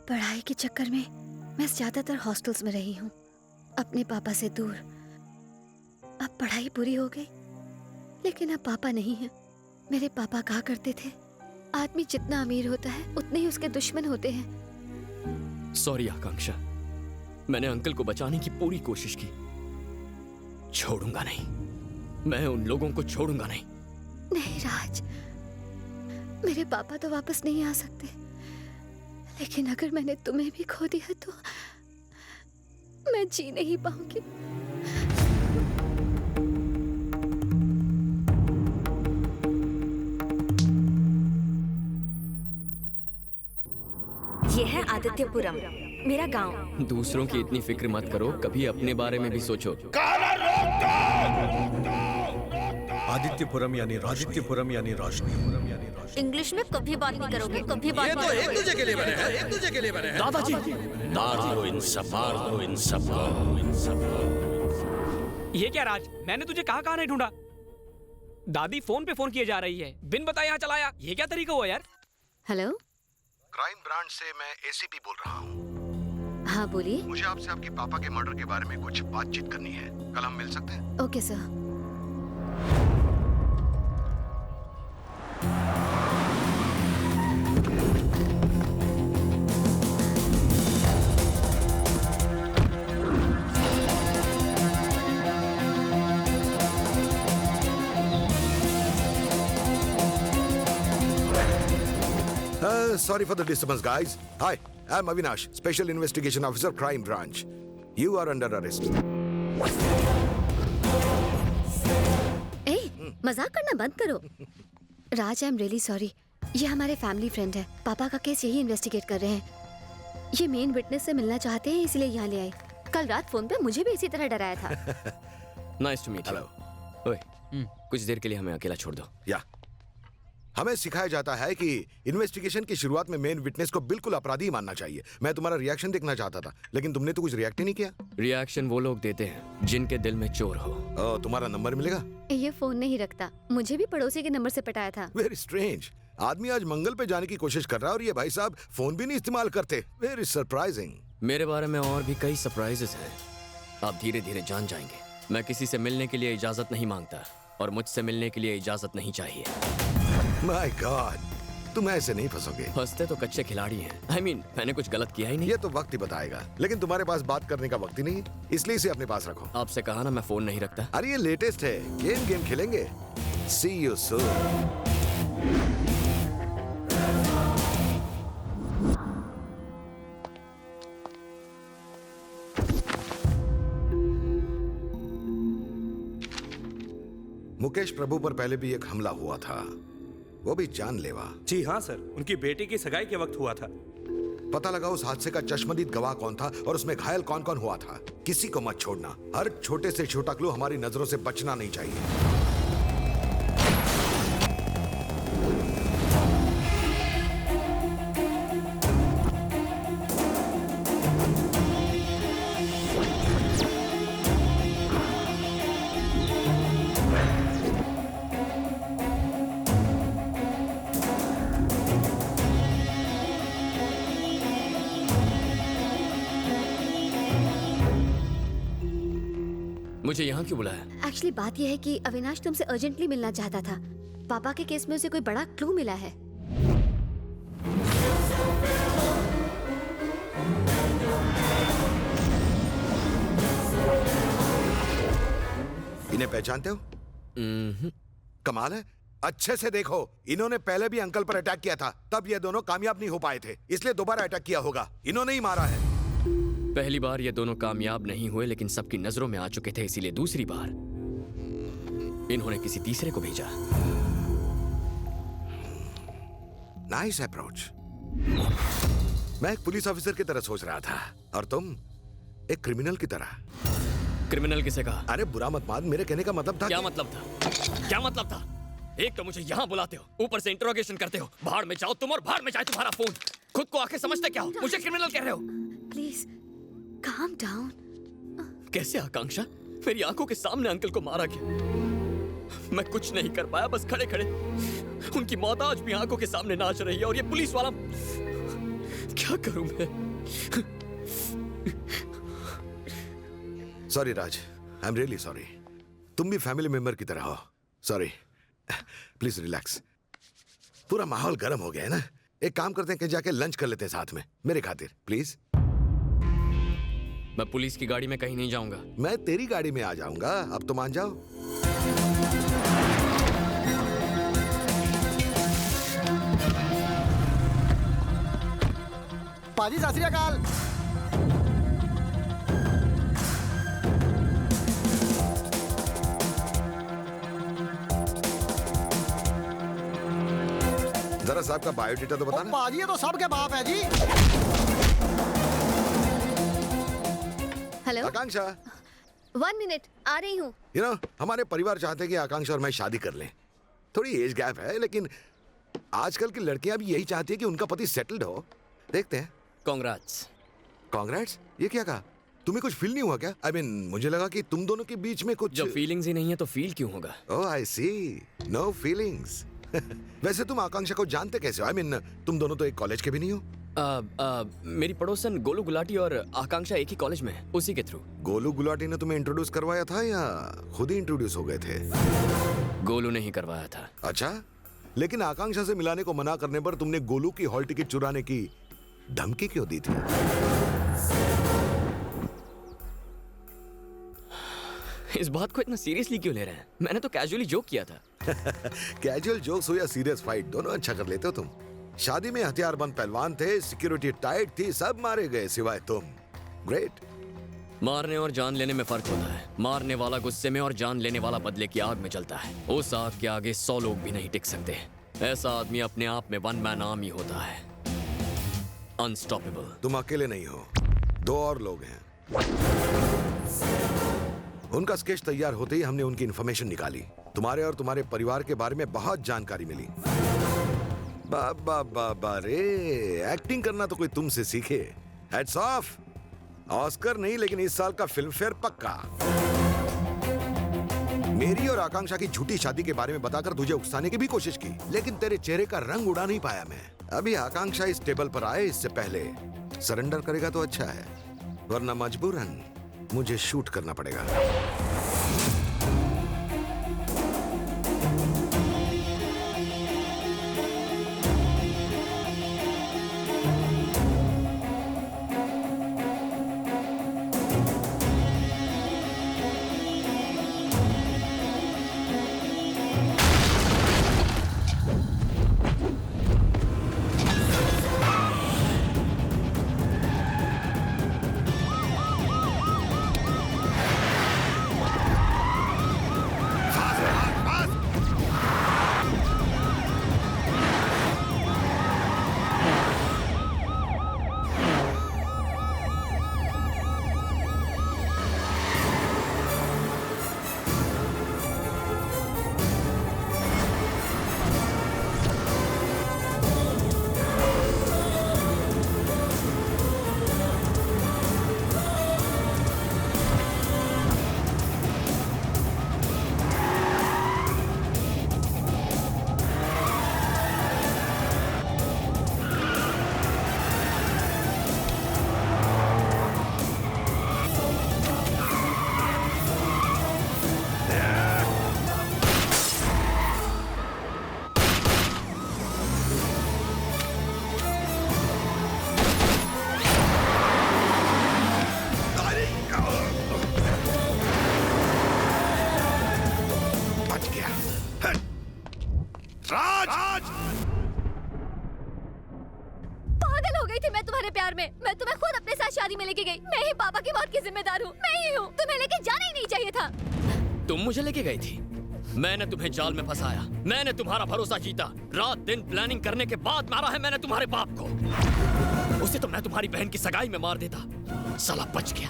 पढ़ाई के चक्कर में मैं ज़्यादातर हॉस्टल्स में रही हूँ, अपने पापा से दूर। अब पढ़ाई पूरी हो गई, लेकिन अब पापा नहीं है। मेरे पापा कहा करते थे, आदमी जितना अमीर होता है उतने ही उसके दुश्मन होते हैं। सॉरी आकांक्षा, मैंने अंकल को बचाने की पूरी कोशिश की। छोड़ूंगा नहीं, मैं उन लोगों को छोड़ूंगा नहीं। नहीं राज, मेरे पापा तो वापस नहीं आ सकते, लेकिन अगर मैंने तुम्हें भी खो दिया तो मैं जी नहीं पाऊंगी। ये है आदित्यपुरम, मेरा गांव। दूसरों की इतनी फिक्र मत करो, कभी अपने बारे में भी सोचो। आदित्यपुरम यानी रोशनी। इंग्लिश में कभी बात नहीं करोगे, कभी बात ये नहीं तो एक करोगे। दूजे के लिए बने हैं, एक दूजे के लिए बने हैं। दादाजी, मार दो इन सबको। ये क्या राज, मैंने तुझे कहाँ नहीं ढूंढा। दादी फोन पे फोन किए जा रही है, बिन बताए यहाँ चलाया। ये क्या तरीका हुआ यार। हेलो, क्राइम ब्रांच से मैं एसीपी बोल रहा हूँ। हाँ बोलिए। मुझे आपसे आपके पापा के मर्डर के बारे में कुछ बातचीत करनी है। कल हम मिल सकते हैं? Okay sir. Sorry for the disturbance, guys. Hi, I'm Avinash, Special Investigation Officer, Crime Branch. You are under arrest. ए, मजाक करना बंद करो। राज, आई एम रियली सॉरी। ये हमारे फैमिली फ्रेंड है, पापा का केस यही इन्वेस्टिगेट कर रहे हैं। ये मेन विटनेस से मिलना चाहते हैं, इसलिए यहाँ ले आए। कल रात फोन पे मुझे भी इसी तरह डराया था। Nice to meet you. ओए, कुछ देर के लिए हमें अकेला छोड़ दो। या हमें सिखाया जाता है कि इन्वेस्टिगेशन की शुरुआत में मेन विटनेस को बिल्कुल अपराधी मानना चाहिए। मैं तुम्हारा रिएक्शन देखना चाहता था, लेकिन तुमने तो कुछ रिएक्ट ही नहीं किया। रिएक्शन वो लोग देते हैं जिनके दिल में चोर हो। तुम्हारा नंबर मिलेगा? ये फोन नहीं रखता, मुझे भी पड़ोसी के नंबर से पटाया था। Very strange. आदमी आज मंगल पे जाने की कोशिश कर रहा है और ये भाई साहब फोन भी नहीं इस्तेमाल करते। Very surprising. मेरे बारे में और भी कई सरप्राइजेस हैं, आप धीरे धीरे जान जाएंगे। मैं किसी से मिलने के लिए इजाजत नहीं मांगता और मुझसे मिलने के लिए इजाजत नहीं चाहिए। माय गॉड, तुम ऐसे नहीं फंसोगे। फंसते तो कच्चे खिलाड़ी हैं। I mean, मैंने कुछ गलत किया ही नहीं। ये तो वक्त ही बताएगा, लेकिन तुम्हारे पास बात करने का वक्त ही नहीं है, इसलिए इसे अपने पास रखो। आपसे कहा ना मैं फोन नहीं रखता। अरे ये लेटेस्ट है, गेम खेलेंगे। सी यू सून। मुकेश प्रभु पर पहले भी एक हमला हुआ था, वो भी जानलेवा। जी हाँ सर, उनकी बेटी की सगाई के वक्त हुआ था। पता लगा उस हादसे का चश्मदीद गवाह कौन था और उसमें घायल कौन कौन हुआ था। किसी को मत छोड़ना, हर छोटे से छोटा क्लू हमारी नजरों से बचना नहीं चाहिए। मुझे यहाँ क्यों बुलाया? एक्चुअली बात यह है कि अविनाश तुमसे अर्जेंटली मिलना चाहता था। पापा के केस में उसे कोई बड़ा क्लू मिला है। इन्हें पहचानते हो? कमाल है, अच्छे से देखो। इन्होंने पहले भी अंकल पर अटैक किया था, तब ये दोनों कामयाब नहीं हो पाए थे, इसलिए दोबारा अटैक किया होगा। इन्होंने ही मारा है। पहली बार ये दोनों कामयाब नहीं हुए, लेकिन सबकी नजरों में आ चुके थे, इसीलिए दूसरी बार इन्होंने किसी तीसरे को भेजा। Nice approach. मैं एक पुलिस ऑफिसर की तरह सोच रहा था और तुम एक क्रिमिनल की तरह। क्रिमिनल किसे कहा? अरे बुरा मत मान, मेरे कहने का मतलब था क्या मतलब था? क्या मतलब था? एक तो मुझे यहाँ बुलाते हो, ऊपर से इंटरोगेशन करते हो। भाड़ में जाओ तुम और भाड़ में जाए तुम्हारा फोन। खुद को आके समझते क्या हो? मुझे क्रिमिनल कह रहे हो? Please calm down. कैसे आकांक्षा? मेरी आंखों के सामने अंकल को मारा गया। मैं कुछ नहीं कर पाया, बस खड़े खड़े उनकी मौत आज भी आंखों के सामने नाच रही है। और ये पुलिस वाला क्या करूं मैं? Sorry Raj, I am really sorry. तुम भी फैमिली मेंबर की तरह हो। Sorry, please relax. पूरा माहौल गर्म हो गया है ना। एक काम करते हैं कि जाके लंच कर लेते हैं साथ में, मेरे खातिर प्लीज। मैं पुलिस की गाड़ी में कहीं नहीं जाऊंगा। मैं तेरी गाड़ी में आ जाऊंगा, अब तो मान जाओ। पाजी सत श्री अकाल। जरा साहब का बायोडेटा तो बताना। पाजी ये तो सबके बाप है जी। हेलो, आकांक्षा, 1 मिनट, आ रही हूँ। हमारे परिवार चाहते हैं कि आकांक्षा और मैं शादी कर लें। थोड़ी एज गैप है, लेकिन आजकल की लड़कियां भी यही चाहती है कि उनका पति सेटल्ड हो। देखते हैं। कांग्रेट्स। कांग्रेट्स? ये क्या कहा? तुम्हें कुछ फील नहीं हुआ क्या? I mean, मुझे लगा कि तुम दोनों के बीच में कुछ। जब फीलिंग्स ही नहीं है तो फील क्यों होगा? ओह आई सी, नो फीलिंग्स। वैसे तुम आकांक्षा को जानते कैसे हो? I mean, तुम दोनों तो एक कॉलेज के भी नहीं हो। मेरी पड़ोसन गोलू गुलाटी और आकांक्षा एक ही कॉलेज में है, उसी के थ्रू। गोलू गुलाटी ने तुम्हें इंट्रोड्यूस करवाया था या खुद ही इंट्रोड्यूस हो गए थे? गोलू ने ही करवाया था। अच्छा, लेकिन आकांक्षा से मिलाने को मना करने पर तुमने गोलू की हॉल टिकट चुराने की धमकी क्यों दी थी? इस बात को इतना सीरियसली क्यों ले रहे हैं? मैंने तो कैजुअली जोक किया था। कैजुअल जोक्स हो या सीरियस फाइट, दोनों अच्छा कर लेते हो तुम। शादी में हथियारबंद पहलवान थे, सिक्योरिटी टाइट थी, सब मारे गए सिवाय तुम। ग्रेट। मारने और जान लेने में फर्क होता है। मारने वाला गुस्से में और जान लेने वाला बदले की आग में जलता है। उस आग के आगे 100 लोग भी नहीं टिक सकते। ऐसा आदमी अपने आप में वन मैन आर्मी होता है, अनस्टॉपेबल। तुम अकेले नहीं हो, 2 और लोग हैं। उनका स्केच तैयार होते ही हमने उनकी इंफॉर्मेशन निकाली। तुम्हारे और तुम्हारे परिवार के बारे में बहुत जानकारी मिली। बाबा बाबा रे, एक्टिंग करना तो कोई तुमसे सीखे। Heads of. ऑस्कर नहीं, लेकिन इस साल का फिल्म फेयर पक्का। मेरी और आकांक्षा की झूठी शादी के बारे में बताकर तुझे उकसाने की भी कोशिश की, लेकिन तेरे चेहरे का रंग उड़ा नहीं पाया मैं। अभी आकांक्षा इस टेबल पर आए इससे पहले सरेंडर करेगा तो अच्छा है, वरना मजबूरन मुझे शूट करना पड़ेगा। मैं तुम्हें खुद अपने साथ शादी में लेके गई। मैं ही पापा की मौत की जिम्मेदार हूँ। मैं ही हूँ। तुम्हें लेके जाना ही नहीं चाहिए था। तुम मुझे लेके गई थी। मैंने तुम्हें जाल में फंसाया। मैंने तुम्हारा भरोसा जीता। रात दिन प्लानिंग करने के बाद मारा है मैंने तुम्हारे बाप को। उसे तो मैं तुम्हारी बहन की सगाई में मार देता। साला बच गया।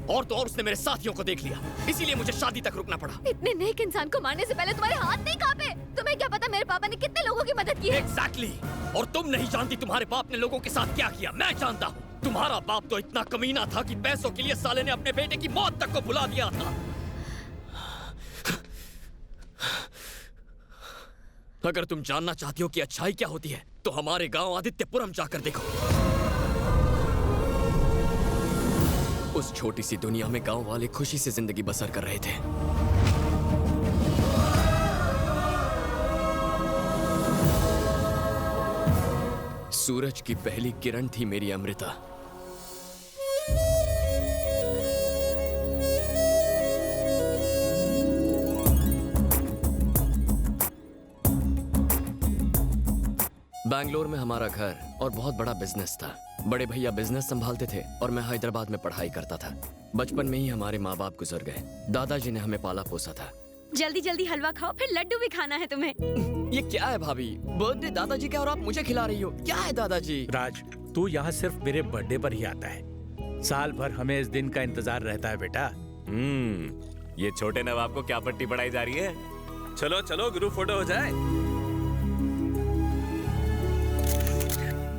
और तो और उसने मेरे साथियों को देख लिया, इसीलिए मुझे शादी तक रुकना पड़ा। इतने नेक इंसान को मारने से पहले तुम्हारे हाथ नहीं कांपे? तुम्हें क्या पता मेरे पापा ने कितने लोगों की मदद की है? Exactly. और तुम नहीं जानती तुम्हारे बाप ने लोगों के साथ क्या किया। मैं जानता हूँ। तुम्हारा बाप तो इतना कमीना था कि पैसों के लिए साले ने अपने बेटे की मौत तक को भुला दिया था। अगर तुम जानना चाहती हो कि अच्छाई क्या होती है, तो हमारे गांव आदित्यपुरम जाकर देखो। उस छोटी सी दुनिया में गांव वाले खुशी से जिंदगी बसर कर रहे थे। सूरज की पहली किरण थी मेरी अमृता। बैंगलोर में हमारा घर और बहुत बड़ा बिजनेस था। बड़े भैया बिजनेस संभालते थे और मैं हैदराबाद में पढ़ाई करता था। बचपन में ही हमारे माँ बाप गुजर गए। दादाजी ने हमें पाला पोसा था। जल्दी जल्दी हलवा खाओ, फिर लड्डू भी खाना है तुम्हें। ये क्या है भाभी? बर्थडे दादाजी का और आप मुझे खिला रही हो? क्या है दादाजी? राज, तू यहाँ सिर्फ मेरे बर्थडे पर ही आता है। साल भर हमें इस दिन का इंतजार रहता है बेटा। ये छोटे नवाब को क्या पट्टी पढ़ाई जा रही है? चलो चलो ग्रुप फोटो हो जाए।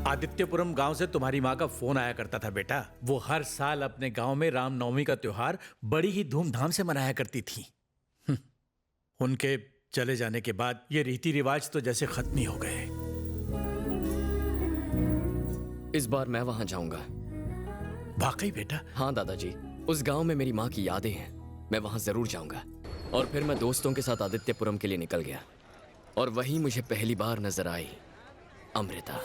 आदित्यपुरम गांव से तुम्हारी माँ का फोन आया करता था बेटा। वो हर साल अपने गांव में रामनवमी का त्योहार बड़ी ही धूमधाम से मनाया करती थी। उनके चले जाने के बाद ये रीति रिवाज तो जैसे खत्म ही हो गए। इस बार मैं वहां जाऊंगा। वाकई बेटा? हाँ दादाजी, उस गांव में मेरी माँ की यादें हैं। मैं वहां जरूर जाऊंगा। और फिर मैं दोस्तों के साथ आदित्यपुरम के लिए निकल गया और वहीं मुझे पहली बार नजर आई अमृता।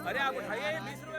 अरे आप उठाइए 20 रुपए